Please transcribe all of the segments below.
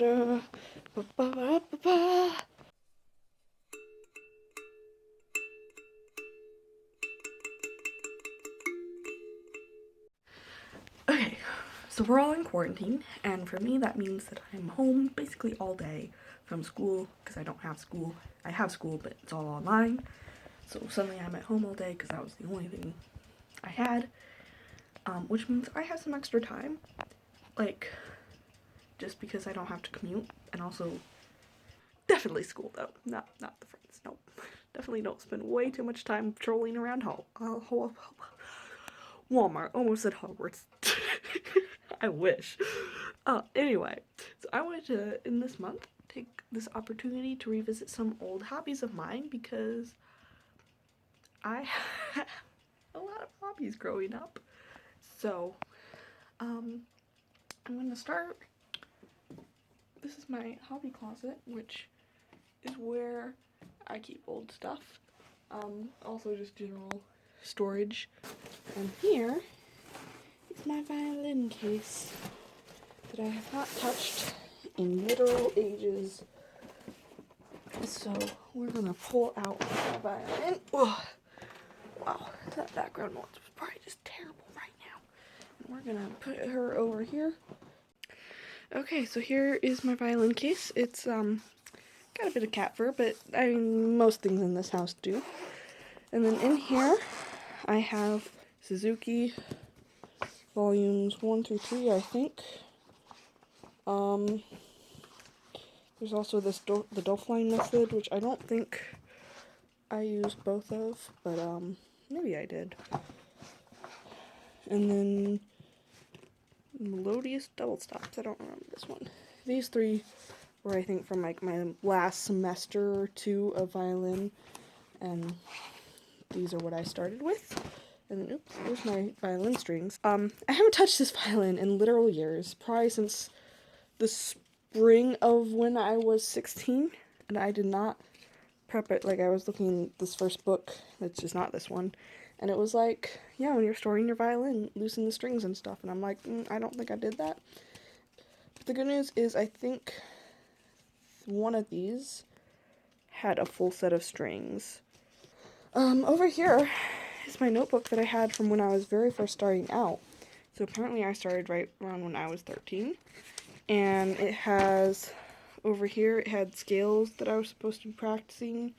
Okay, so we're all in quarantine, and for me that means that I'm home basically all day from school, because I don't have school. I have school, but it's all online. So suddenly I'm at home all day because that was the only thing I had, which means I have some extra time, like, just because I don't have to commute, and also definitely school though, not the friends, nope. Definitely don't spend way too much time trolling around Walmart, almost at Hogwarts. I wish. Anyway, so I wanted to, in this month, take this opportunity to revisit some old hobbies of mine because I had a lot of hobbies growing up. So, I'm gonna start. This is my hobby closet, which is where I keep old stuff. Also just general storage. And here is my violin case that I have not touched in literal ages. So we're gonna pull out my violin. Oh, wow, that background noise was probably just terrible right now. And we're gonna put her over here. Okay, so here is my violin case. It's got a bit of cat fur, but I mean most things in this house do. And then in here I have Suzuki volumes 1 through 3, I think. There's also this the Dolphin method, which I don't think I used both of, but maybe I did. And then Melodious double stops. I don't remember this one. These three were, I think, from like my last semester or two of violin, and these are what I started with. And then, oops, here's my violin strings. I haven't touched this violin in literal years, probably since the spring of when I was 16, and I did not prep it. Like, I was looking at this first book, that's just not this one, and it was like, yeah, when you're storing your violin, loosen the strings and stuff, and I'm like, I don't think I did that. But the good news is I think one of these had a full set of strings. Over here is my notebook that I had from when I was very first starting out. So apparently I started right around when I was 13. And it has, over here, it had scales that I was supposed to be practicing.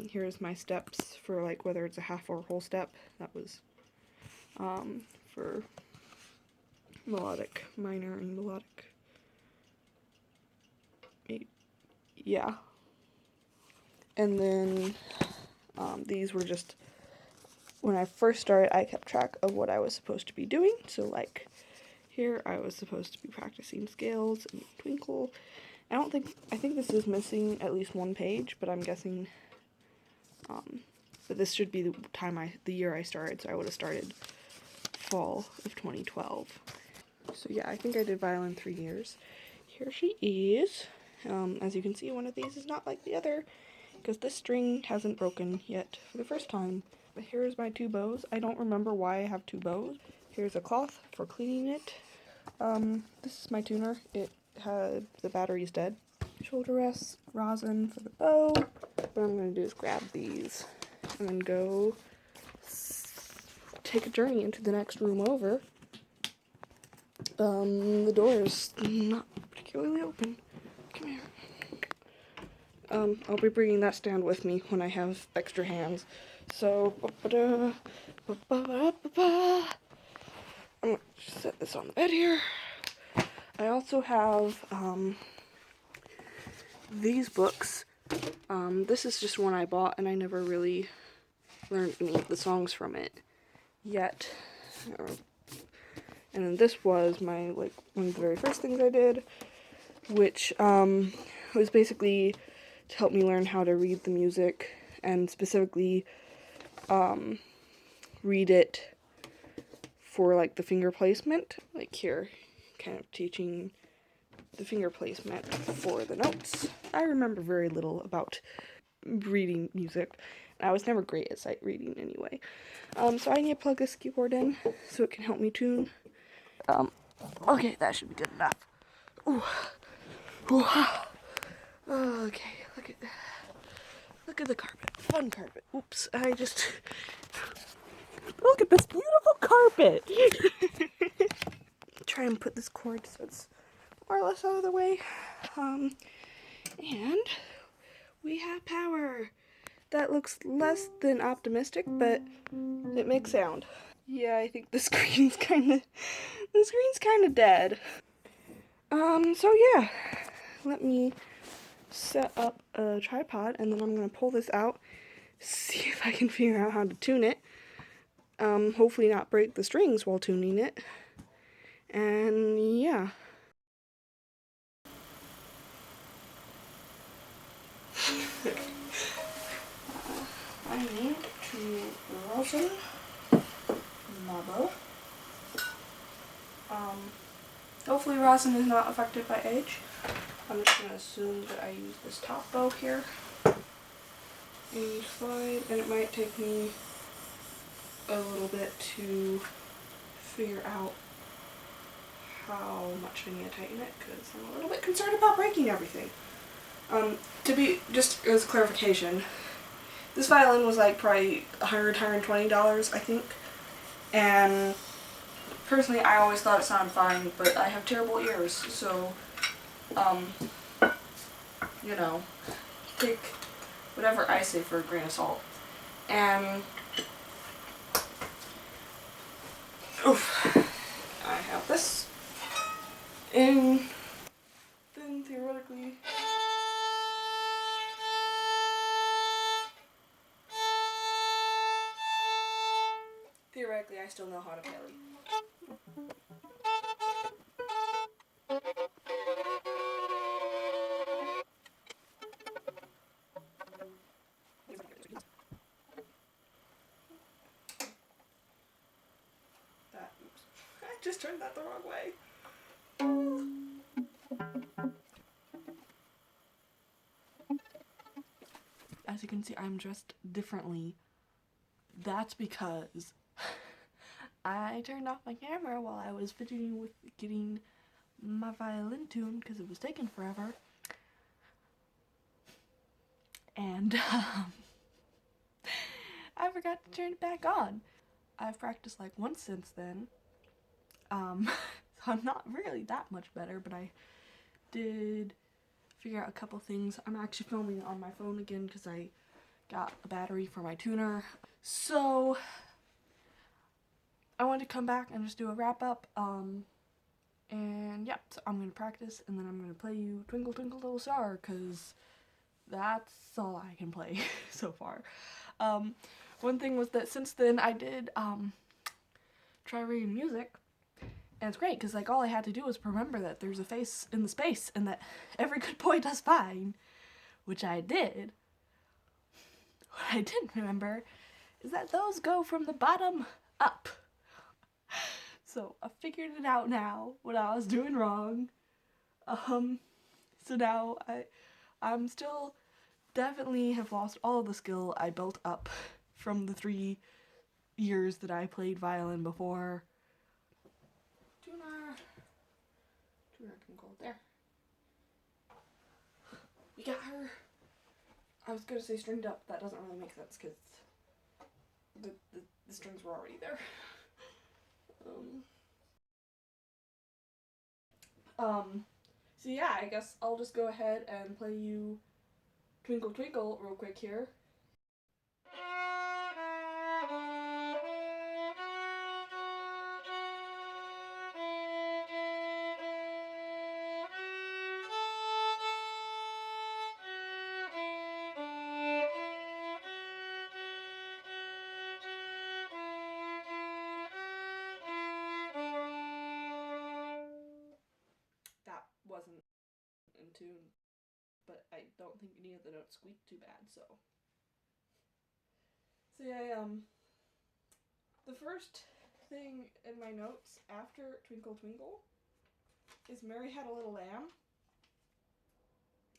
Here's my steps for, like, whether it's a half or a whole step. That was for melodic, minor, and melodic. Yeah. And then these were just, when I first started, I kept track of what I was supposed to be doing. So, like, here I was supposed to be practicing scales and twinkle. I think this is missing at least one page, but I'm guessing that this should be the year I started, so I would have started fall of 2012. So yeah, I think I did violin 3 years. Here she is. As you can see, one of these is not like the other, because this string hasn't broken yet for the first time. But here's my 2 bows. I don't remember why I have 2 bows. Here's a cloth for cleaning it. This is my tuner. It had, the battery's dead. Shoulder rests, rosin for the bow. What I'm going to do is grab these and then go take a journey into the next room over. The door is not particularly open. Come here. I'll be bringing that stand with me when I have extra hands. So, I'm going to set this on the bed here. I also have, these books. This is just one I bought, and I never really learned any of the songs from it yet. And then this was my, like, one of the very first things I did, which was basically to help me learn how to read the music, and specifically read it for, like, the finger placement. Like here, kind of teaching the finger placement for the notes. I remember very little about reading music. I was never great at sight reading anyway. So I need to plug this keyboard in so it can help me tune. Okay, that should be good enough. Ooh. Wow. Okay, look at the carpet. Fun carpet. Oops, I just look at this beautiful carpet. Try and put this cord so it's more or less out of the way. And we have power. That looks less than optimistic, but it makes sound. Yeah, I think the screen's kind of dead. So yeah, let me set up a tripod, and then I'm gonna pull this out, see if I can figure out how to tune it. Hopefully not break the strings while tuning it. And yeah. I need to rosin my bow. Hopefully rosin is not affected by age. I'm just gonna assume that I use this top bow here. And slide, and it might take me a little bit to figure out how much I need to tighten it, because I'm a little bit concerned about breaking everything. To be, just as clarification, this violin was like probably $100, $120, I think. And personally, I always thought it sounded fine, but I have terrible ears, so, you know, take whatever I say for a grain of salt. And, oof, I have this, and then theoretically, I still know how to parry. That, oops, I just turned that the wrong way. As you can see, I'm dressed differently. That's because I turned off my camera while I was fidgeting with getting my violin tuned because it was taking forever. And I forgot to turn it back on. I've practiced like once since then. So I'm not really that much better, but I did figure out a couple things. I'm actually filming on my phone again because I got a battery for my tuner. So I wanted to come back and just do a wrap up. And yeah, so I'm gonna practice, and then I'm gonna play you Twinkle Twinkle Little Star, because that's all I can play so far. One thing was that since then I did try reading music, and it's great because like all I had to do was remember that there's a face in the space and that every good boy does fine, which I did. What I didn't remember is that those go from the bottom up. So I figured it out now what I was doing wrong. So now I'm still definitely have lost all of the skill I built up from the 3 years that I played violin before. Tuner can go there. We got her. I was gonna say stringed up. That doesn't really make sense because the strings were already there. So yeah, I guess I'll just go ahead and play you Twinkle Twinkle real quick here. That wasn't in tune, but I don't think any of the notes squeaked too bad, so yeah, the first thing in my notes after Twinkle Twinkle is Mary Had a Little Lamb.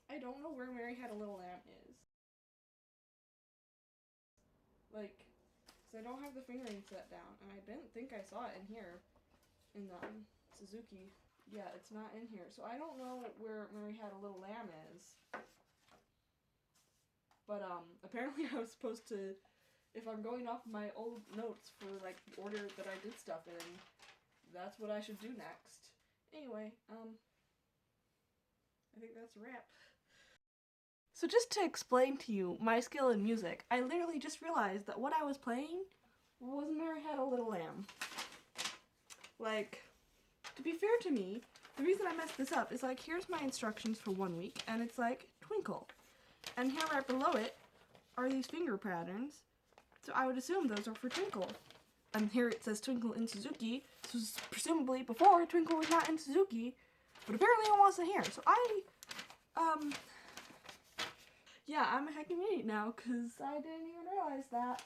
I don't know where Mary Had a Little Lamb is. Like, because I don't have the fingering set down, and I didn't think I saw it in here in the Suzuki. Yeah, it's not in here. So I don't know where Mary Had a Little Lamb is. But apparently I was supposed to, if I'm going off my old notes for like the order that I did stuff in, that's what I should do next. Anyway, I think that's a wrap. So just to explain to you my skill in music, I literally just realized that what I was playing was Mary Had a Little Lamb. Like, to be fair to me, the reason I messed this up is like, here's my instructions for 1 week, and it's like, twinkle. And here right below it are these finger patterns, so I would assume those are for twinkle. And here it says twinkle in Suzuki, so presumably before twinkle was not in Suzuki, but apparently it wasn't here. So yeah, I'm a heckin' idiot now, because I didn't even realize that.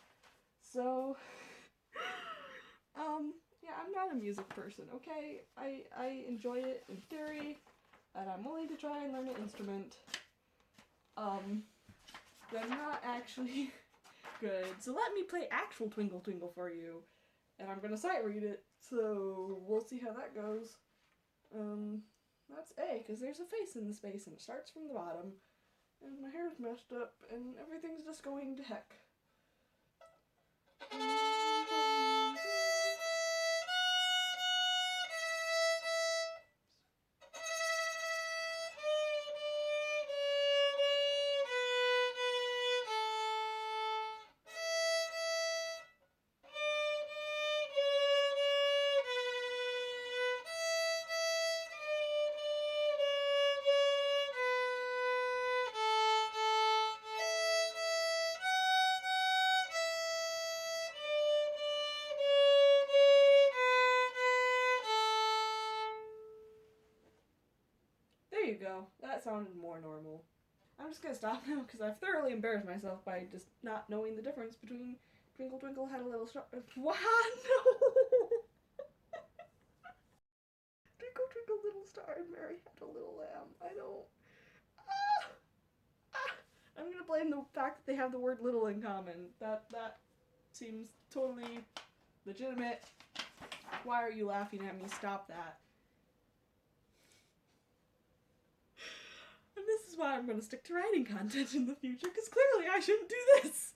So, yeah, I'm not a music person, okay? I enjoy it in theory, and I'm willing to try and learn an instrument. But I'm not actually good. So let me play actual Twinkle Twinkle for you, and I'm gonna sight read it, so we'll see how that goes. That's A, because there's a face in the space, and it starts from the bottom, and my hair's messed up, and everything's just going to heck. There you go. That sounded more normal. I'm just gonna stop now because I've thoroughly embarrassed myself by just not knowing the difference between Twinkle Twinkle Had a Little Star. What? No! Twinkle Twinkle Little Star and Mary Had a Little Lamb. I don't. Ah! Ah! I'm gonna blame the fact that they have the word little in common. That seems totally legitimate. Why are you laughing at me? Stop that. And this is why I'm gonna stick to writing content in the future, because clearly I shouldn't do this.